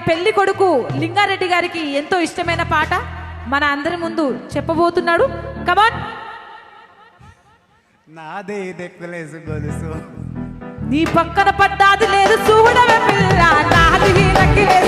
పెళ్లి కొడుకు లింగారెడ్డి గారికి ఎంతో ఇష్టమైన పాట మన అందరి ముందు చెప్పబోతున్నాడు. కమాన్. నాదే దెక్కలేసు గొలుసు నీ పక్కన పడ్డాది లేదు చూడవే పిల్ల నాది నక్కిలేసు